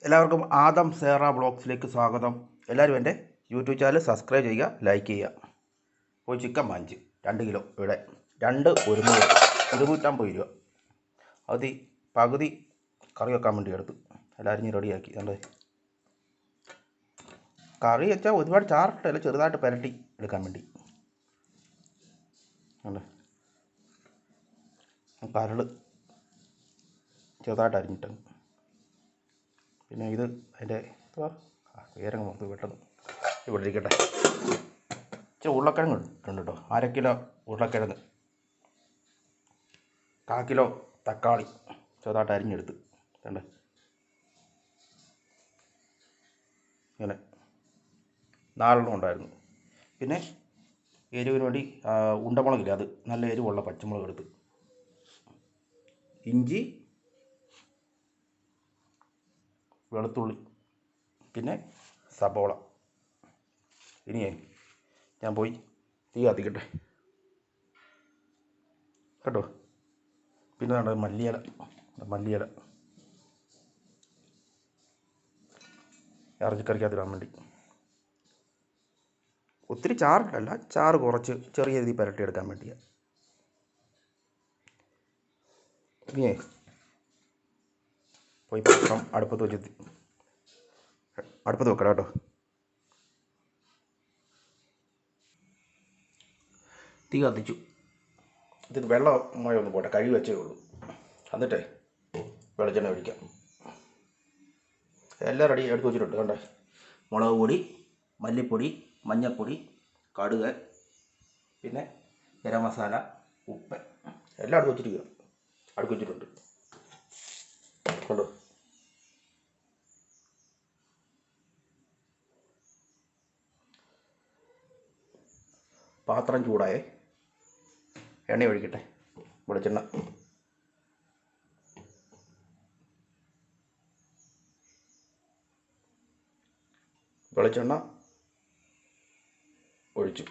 എല്ലാവർക്കും ആദം സേറ ബ്ലോഗ്സിലേക്ക് സ്വാഗതം. എല്ലാവരും എൻ്റെ യൂട്യൂബ് ചാനൽ സബ്സ്ക്രൈബ് ചെയ്യുക, ലൈക്ക് ചെയ്യുക. പോയി ചിക്കൻ വാങ്ങിച്ച് 2 കിലോ ഇവിടെ 250 രൂപ. അത് പകുതി കറി വെക്കാൻ വേണ്ടി എടുത്തു. എല്ലാവരും റെഡിയാക്കി. കണ്ടേ, കറി വെച്ചാൽ ഒരുപാട് ചാറിട്ടല്ല, ചെറുതായിട്ട് പുരട്ടി എടുക്കാൻ വേണ്ടി. കണ്ടേ, കരൾ ചെറുതായിട്ട് അരിഞ്ഞിട്ട്, പിന്നെ ഇത് അതിൻ്റെ വേരങ്ങ് മൊത്തം പെട്ടെന്ന് ഇവിടെ ഇരിക്കട്ടെ. ഇച്ചിരി ഉരുളക്കിഴങ്ങ് ഇട്ടുണ്ട് കേട്ടോ. 1/2 കിലോ ഉരുളക്കിഴങ്ങ്, 1/4 കിലോ തക്കാളി ചെറുതായിട്ട് അരിഞ്ഞെടുത്ത്. കണ്ടേ, ഇങ്ങനെ 4 ഉണ്ടായിരുന്നു. പിന്നെ എരിവിന് വേണ്ടി ഉണ്ടമുളകില്ല, അത് നല്ല എരിവുള്ള പച്ചമുളക് എടുത്ത്, ഇഞ്ചി, വെളുത്തുള്ളി, പിന്നെ സബോള. ഇനിയേ ഞാൻ പോയി തീ കത്തിക്കട്ടെ കേട്ടോ. പിന്നെ വേണ്ട മല്ലിയില ഇറച്ചിക്കറിക്കകത്തിടാൻ വേണ്ടി. ഒത്തിരി ചാറിട്ടല്ല, ചാറ് കുറച്ച് ചെറിയ രീതിയിൽ പുരട്ടിയെടുക്കാൻ വേണ്ടിയാണ്. ഇനിയേ പോയി പാത്രം അടുപ്പത്ത് വെക്കണം കേട്ടോ. തീ കത്തിച്ചു. ഇത് വെള്ളമായി ഒന്ന് പോട്ടെ, കഴുകി വെച്ചേ ഉള്ളൂ. എന്നിട്ടേ വെളിച്ചെണ്ണ ഒഴിക്കാം. എല്ലാം റെഡി എടുത്ത് വെച്ചിട്ടുണ്ട്. കണ്ടേ, മുളക് പൊടി, മല്ലിപ്പൊടി, മഞ്ഞൾപ്പൊടി, കടുക്, പിന്നെ ഗരം മസാല, ഉപ്പ് എല്ലാം അടുത്ത് വെച്ചിട്ടുണ്ട് കണ്ടോ. പാത്രം ചൂടായേ, എണ്ണ ഒഴിക്കട്ടെ. വെളിച്ചെണ്ണ ഒഴിച്ചു.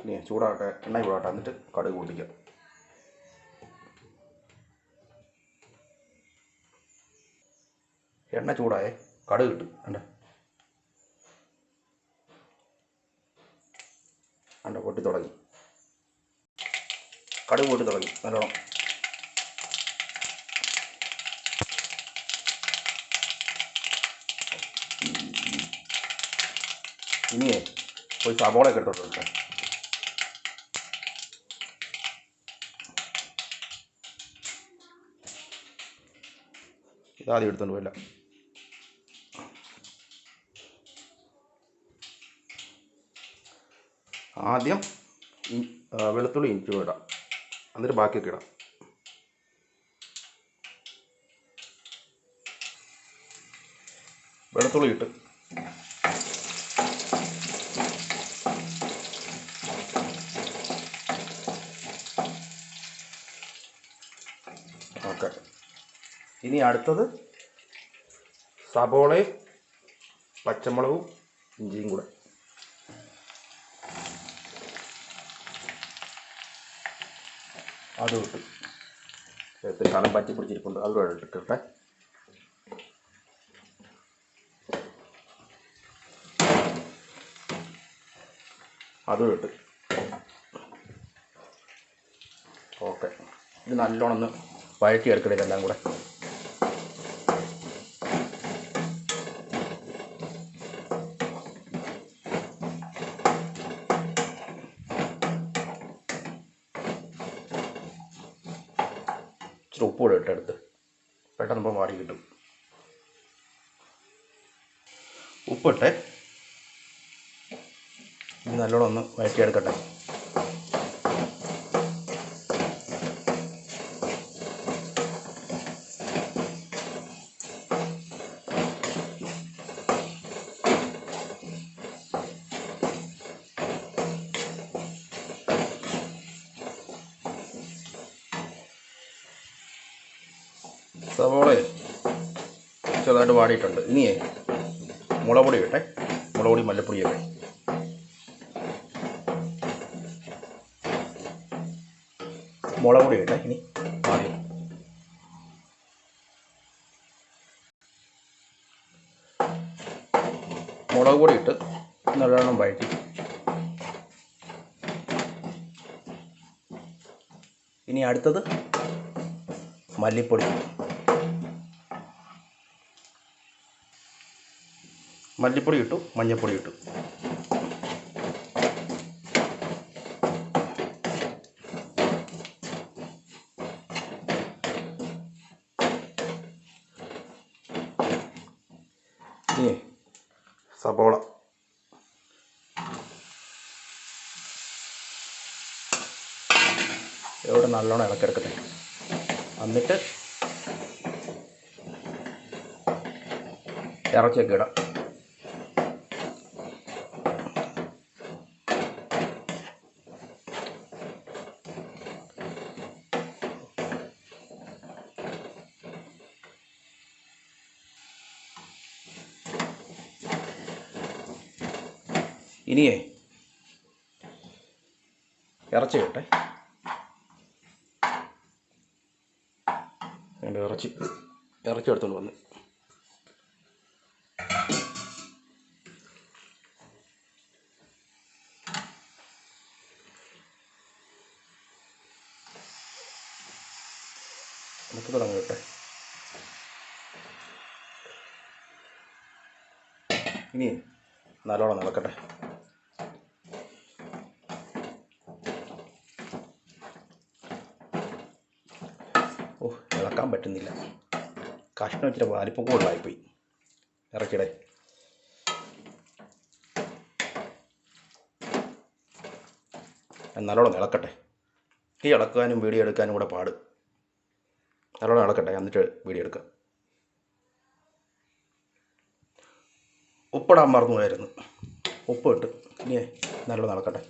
ഇനി ചൂടാകട്ടെ, എണ്ണ ചൂടാകട്ടെ. എന്നിട്ട് കടുക് പൊട്ടിക്കാം. എണ്ണ ചൂടായേ, കടുക് ഇട്ട്. പൊട്ടി തുടങ്ങി. കടുക് പൊട്ടി തുടങ്ങി നല്ലോണം. ഇനിയേ പോയി സബോളയൊക്കെ എടുത്തോട്ട്. ഇതാദ്യം എടുത്തോണ്ട് പോയില്ല. ആദ്യം വെളുത്തുള്ളി ഇഞ്ചി ഇടാം, എന്നിട്ട് ബാക്കിയൊക്കെ ഇടാം. വെളുത്തുള്ളി ഇട്ട് ഓക്കെ. ഇനി അടുത്തത് സബോളയും പച്ചമുളകും ഇഞ്ചിയും കൂടെ. അതും ഇട്ട് കലം പറ്റി പിടിച്ചിരിപ്പുണ്ട്, അതും ഇട്ടിട്ടെ. അതും ഇട്ട് ഓക്കെ. ഇത് നല്ലോണം ഒന്ന് വഴറ്റിയെടുക്കണം ഇതെല്ലാം കൂടെ. ഇച്ചിരി ഉപ്പ് കൂടെ ഇട്ടെടുത്ത് പെട്ടെന്ന് ഇപ്പോൾ മാറി കിട്ടും. ഉപ്പിട്ട് ഇത് നല്ലോണം ഒന്ന് വഴറ്റിയെടുക്കട്ടെ. സവോള ചെറുതായിട്ട് വാടിയിട്ടുണ്ട്. ഇനിയേ മുളക് പൊടി ഇട്ടെ, മുളക് പൊടി മല്ലിപ്പൊടിയൊക്കെ. മുളക് പൊടി ഇട്ടെ. ഇനി ആദ്യം മുളക് പൊടി ഇട്ട് നല്ലോണം വഴറ്റി. ഇനി അടുത്തത് മല്ലിപ്പൊടി. മല്ലിപ്പൊടി ഇട്ടു, മഞ്ഞൾപ്പൊടി ഇട്ടു. ഇനി സബോള. ഇവിടെ നല്ലോണം ഇളക്കിയെടുക്കട്ടെ. എന്നിട്ട് ഇറച്ചിയൊക്കെ ഇടാം. ഇനിയേ ഇറച്ചി ഇട്ടെ. എൻ്റെ ഇറച്ചി എടുത്തുകൊണ്ട് വന്ന് നമുക്ക് തുടങ്ങി ഇട്ടെ. ഇനി നല്ലോണം നടക്കട്ടെ. ഇളക്കാൻ പറ്റുന്നില്ല. കഷ്ണം ഇച്ചിരി വലിപ്പം കൂടുതലായിപ്പോയി. ഇറക്കിടെ. നല്ലോണം ഇളക്കട്ടെ. ഈ ഇളക്കാനും വീഡിയോ എടുക്കാനും കൂടെ പാട്. നല്ലോണം ഇളക്കട്ടെ, എന്നിട്ട് വീഡിയോ എടുക്കാം. ഉപ്പിടാൻ മറന്നു പോയായിരുന്നു. ഉപ്പ് ഇട്ട് ഇനി നല്ലോണം ഇളക്കട്ടെ.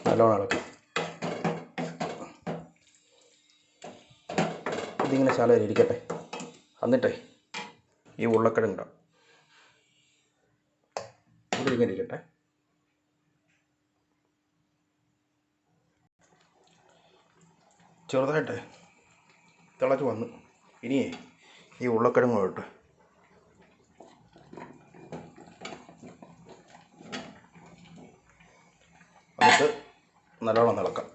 നല്ലോണം ഇളക്കും. ഇതിങ്ങനെ ശാലയിൽ ഇരിക്കട്ടെ. എന്നിട്ടേ ഈ ഉരുളക്കിഴങ്ങ് ഇതിലിങ്ങനെ ഇരിക്കട്ടെ. ചെറുതായിട്ട് തിളച്ച് വന്നു. ഇനിയേ ഈ ഉരുളക്കിഴങ്ങ് ഇട്ട് എന്നിട്ട് നല്ലോണം ഇളക്കാം.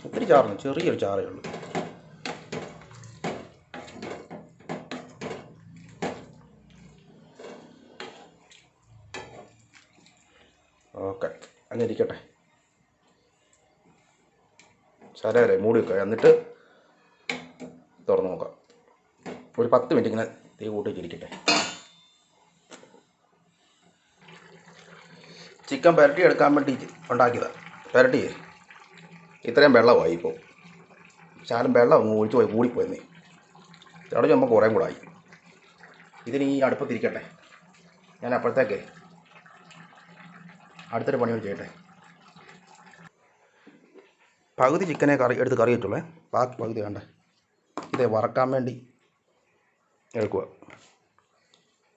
ഒത്തിരി ചാറില്ല, ചെറിയൊരു ചാറേ ഉള്ളൂ. ഓക്കെ, അങ്ങനെ ഇരിക്കട്ടെ. ശരവരെ മൂടി വെക്കുക. എന്നിട്ട് തുറന്ന് നോക്കാം. ഒരു 10 മിനിറ്റ് ഇങ്ങനെ തീ കൂട്ടിച്ചിരിക്കട്ടെ. ചിക്കൻ പുരട്ടി എടുക്കാൻ വേണ്ടി ഉണ്ടാക്കിയതാണ്. പുരട്ടി ഇത്രയും വെള്ളമായി. ഇപ്പോൾ ശാലം വെള്ളം ഒഴിച്ച് പോയി കൂടിപ്പോയെന്നേ. തിളച്ച് നമ്മൾ കുറേയും കൂടെ ആയി. ഇതിന് ഈ അടുപ്പത്തിരിക്കട്ടെ. ഞാൻ അപ്പോഴത്തേക്ക് അടുത്തൊരു പണികൾ ചെയ്യട്ടെ. പകുതി ചിക്കനെ എടുത്ത് കറി വെച്ചുള്ളേ. ബാക്കി പകുതി വേണ്ട. ഇത് വറക്കാൻ വേണ്ടി എടുക്കുക.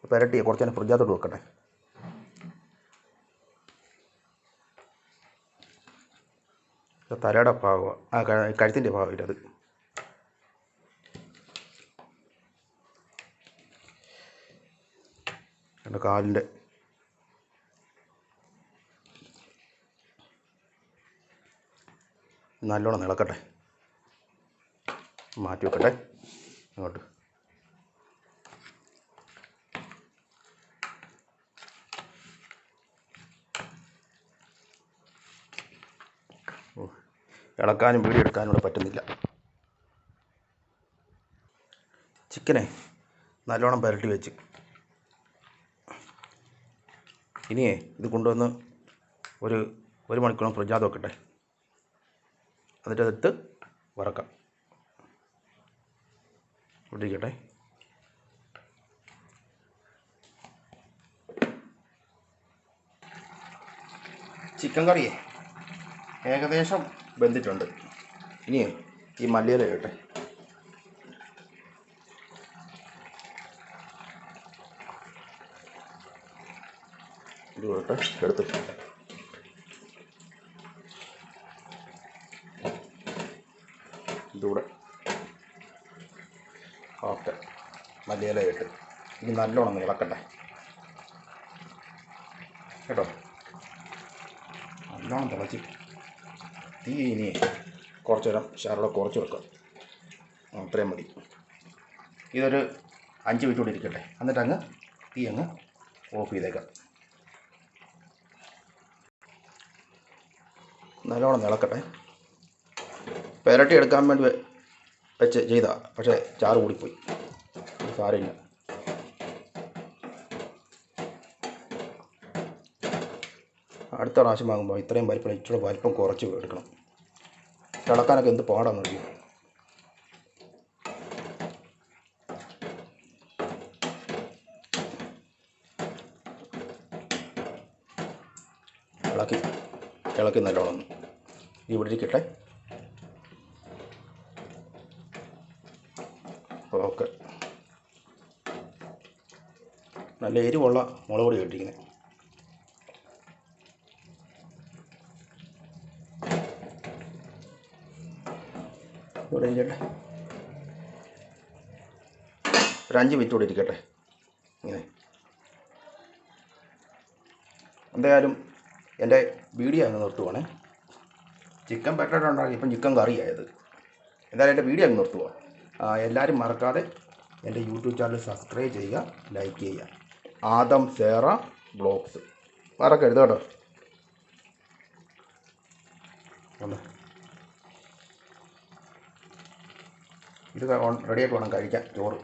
പുരട്ടി കുറച്ച് നേരം ഫ്രിഡ്ജകത്തോട്ട് വെക്കട്ടെ. തലയുടെ ഭാഗമാണ്, കഴുത്തിൻ്റെ ഭാഗമില്ല അത്. എൻ്റെ കാലിൻ്റെ നല്ലോണം ഇളക്കട്ടെ. മാറ്റി വെക്കട്ടെ അങ്ങോട്ട്. ഇളക്കാനും വീഡിയോ എടുക്കാനും കൂടെ പറ്റുന്നില്ല. ചിക്കനെ നല്ലോണം പുരട്ടി വെച്ച് ഇനിയേ ഇത് കൊണ്ടുവന്ന് ഒരു മണിക്കൂർ ഫ്രിഡ്ജാകത്ത് വെക്കട്ടെ. എന്നിട്ട് അതെടുത്ത് വറക്കാം. ഇട്ടിരിക്കട്ടെ. ചിക്കൻ കറിയേ ഏകദേശം വെന്തിട്ടുണ്ട്. ഇനി ഈ മല്ലിയില ഇട്ടെ. ഇട്ട് എടുത്തിട്ടുണ്ട്. ഇതൂടെ ഓക്കെ. മല്ലിയില ഇട്ട് ഇനി നല്ലോണം ഇളക്കട്ടെ കേട്ടോ. നല്ലോണം തിളച്ച് തീ ഇനി കുറച്ച് നേരം ശാലോടെ കുറച്ച് വെക്കാം. അത്രയും മതി. ഇതൊരു 5 മിനിറ്റ് കൂടി ഇരിക്കട്ടെ. എന്നിട്ട് അങ്ങ് തീ അങ്ങ് ഓഫ് ചെയ്തേക്കാം. നല്ലോണം ഇളക്കട്ടെ. പെരട്ടി എടുക്കാൻ വേണ്ടി വെച്ച് ചെയ്താ, പക്ഷേ ചാറ് കൂടിപ്പോയി. സാരമില്ല. അടുത്ത പ്രാവശ്യം വാങ്ങുമ്പോൾ ഇത്രയും വലിപ്പം ഇച്ചിരി വലിപ്പം കുറച്ച് എടുക്കണം. തിളക്കാനൊക്കെ എന്ത് പാടാന്ന് അറിയും. ഇളക്കി നല്ലോണം ഇവിടെ ഇരിക്കട്ടെ. ഓക്കെ. നല്ല എരിവുള്ള മുളക് പൊടി ഇട്ടിരിക്കുന്നത്. ഇവിടെ ഇരിക്കട്ടെ. ഒരു 5 മിനിറ്റ് കൂടി ഇരിക്കട്ടെ. ഇങ്ങനെ എന്തായാലും എൻ്റെ വീഡിയോ അങ്ങ് നിർത്തുവാണേ. ചിക്കൻ പെട്ട ഉണ്ടാക്കി ഇപ്പം ചിക്കൻ കറിയായത്. എന്തായാലും എൻ്റെ വീഡിയോ അങ്ങ് നിർത്തുക. എല്ലാവരും മറക്കാതെ എൻ്റെ യൂട്യൂബ് ചാനൽ സബ്സ്ക്രൈബ് ചെയ്യുക, ലൈക്ക് ചെയ്യുക. ആദം സേറ ബ്ലോഗ്സ് മറക്കരുത് കേട്ടോ. ഇത് റെഡിയായിട്ട് വേണം കഴിക്കാൻ ചോറ്.